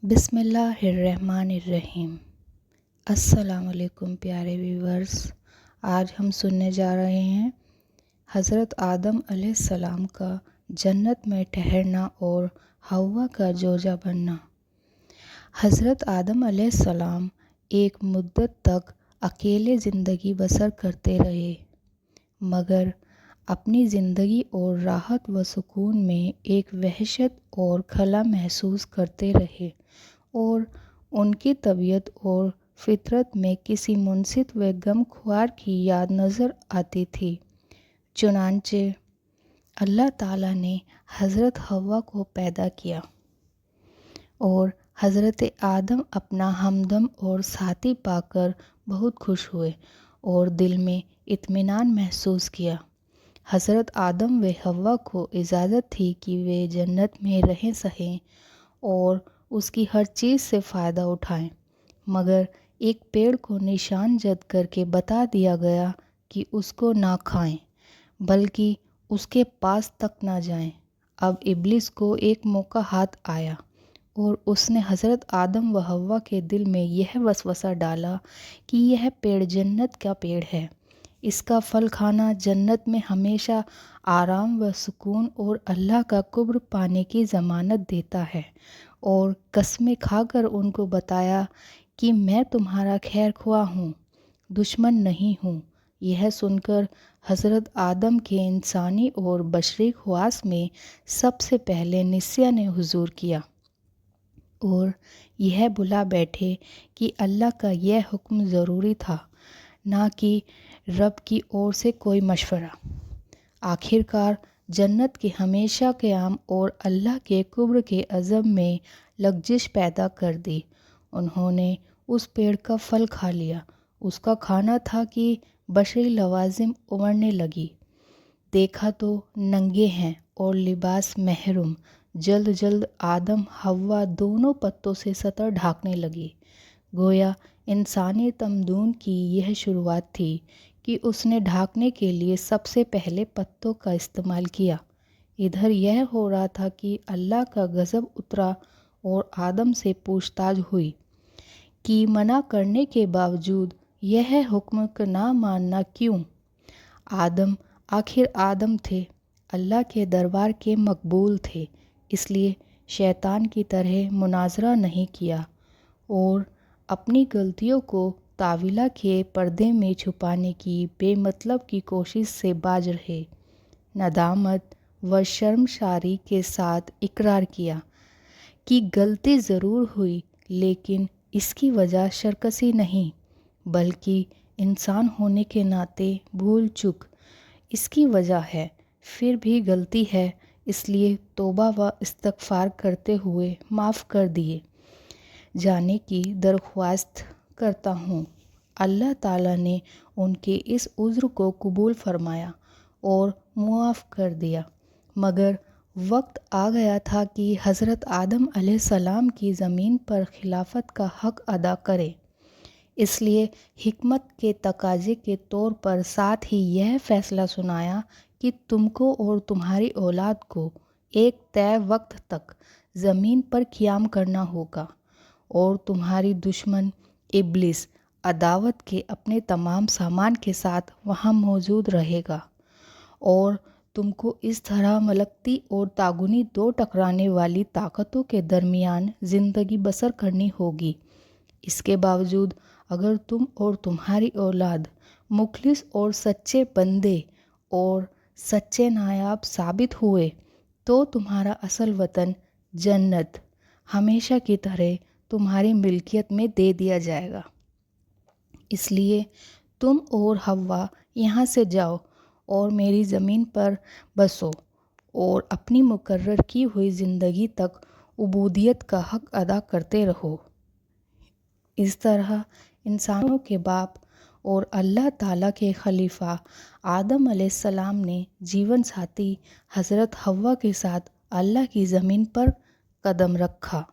بسم اللہ الرحمن الرحیم۔ السلام علیکم پیارے ویورز، آج ہم سننے جا رہے ہیں حضرت آدم علیہ السلام کا جنت میں ٹھہرنا اور حوا کا زوجہ بننا۔ حضرت آدم علیہ السلام ایک مدت تک اکیلے زندگی بسر کرتے رہے، مگر اپنی زندگی اور راحت و سکون میں ایک وحشت اور خلا محسوس کرتے رہے اور ان کی طبیعت اور فطرت میں کسی منصت و غمخوار کی یاد نظر آتی تھی۔ چنانچہ اللہ تعالیٰ نے حضرت حوا کو پیدا کیا اور حضرت آدم اپنا ہمدم اور ساتھی پا کر بہت خوش ہوئے اور دل میں اطمینان محسوس کیا۔ حضرت آدم و حوا کو اجازت تھی کہ وہ جنت میں رہ سکیں اور اس کی ہر چیز سے فائدہ اٹھائیں، مگر ایک پیڑ کو نشان زد کر کے بتا دیا گیا کہ اس کو نہ کھائیں بلکہ اس کے پاس تک نہ جائیں۔ اب ابلیس کو ایک موقع ہاتھ آیا اور اس نے حضرت آدم و حوا کے دل میں یہ وسوسہ ڈالا کہ یہ پیڑ جنت کا پیڑ ہے، اس کا پھل کھانا جنت میں ہمیشہ آرام و سکون اور اللہ کا قرب پانے کی ضمانت دیتا ہے، اور قسمیں کھا کر ان کو بتایا کہ میں تمہارا خیر خواہ ہوں، دشمن نہیں ہوں۔ یہ سن کر حضرت آدم کے انسانی اور بشری خواص میں سب سے پہلے نسیان نے حضور کیا اور یہ بلا بیٹھے کہ اللہ کا یہ حکم ضروری تھا، نہ کہ رب کی اور سے کوئی مشورہ۔ آخر کار جنت کے ہمیشہ قیام اور اللہ کے قرب کے عزم میں لغزش پیدا کر دی۔ انہوں نے اس پیڑ کا پھل کھا لیا۔ اس کا کھانا تھا کہ بشری لوازم ابھرنے لگی۔ دیکھا تو ننگے ہیں اور لباس محروم۔ جلد جلد آدم حوا دونوں پتوں سے سطح ڈھانکنے لگی۔ گویا انسانی تمدن کی یہ شروعات تھی کہ اس نے ڈھانکنے کے لیے سب سے پہلے پتوں کا استعمال کیا۔ ادھر یہ ہو رہا تھا کہ اللہ کا غضب اترا اور آدم سے پوچھ تاچھ ہوئی کہ منع کرنے کے باوجود یہ حکم نہ ماننا کیوں؟ آخر آدم تھے، اللہ کے دربار کے مقبول تھے، اس لیے شیطان کی طرح مناظرہ نہیں کیا اور اپنی غلطیوں کو طاولہ کے پردے میں چھپانے کی بے مطلب کی کوشش سے باز رہے۔ ندامت و شرمساری کے ساتھ اقرار کیا کہ غلطی ضرور ہوئی، لیکن اس کی وجہ سرکشی نہیں بلکہ انسان ہونے کے ناطے بھول چوک اس کی وجہ ہے۔ پھر بھی غلطی ہے، اس لیے توبہ و استغفار کرتے ہوئے معاف کر دیے جانے کی درخواست کرتا ہوں۔ اللہ تعالیٰ نے ان کے اس عذر کو قبول فرمایا اور معاف کر دیا، مگر وقت آ گیا تھا کہ حضرت آدم علیہ السلام کی زمین پر خلافت کا حق ادا کرے۔ اس لیے حکمت کے تقاضے کے طور پر ساتھ ہی یہ فیصلہ سنایا کہ تم کو اور تمہاری اولاد کو ایک طے وقت تک زمین پر قیام کرنا ہوگا، اور تمہاری دشمن ابلیس عداوت کے اپنے تمام سامان کے ساتھ وہاں موجود رہے گا، اور تم کو اس طرح ملکتی اور تعاونی دو ٹکرانے والی طاقتوں کے درمیان زندگی بسر کرنی ہوگی۔ اس کے باوجود اگر تم اور تمہاری اولاد مخلص اور سچے بندے اور سچے نائب ثابت ہوئے تو تمہارا اصل وطن جنت ہمیشہ کی طرح تمہاری ملکیت میں دے دیا جائے گا۔ اس لیے تم اور حوا یہاں سے جاؤ اور میری زمین پر بسو اور اپنی مقرر کی ہوئی زندگی تک عبودیت کا حق ادا کرتے رہو۔ اس طرح انسانوں کے باپ اور اللہ تعالیٰ کے خلیفہ آدم علیہ السلام نے جیون ساتھی حضرت حوا کے ساتھ اللہ کی زمین پر قدم رکھا۔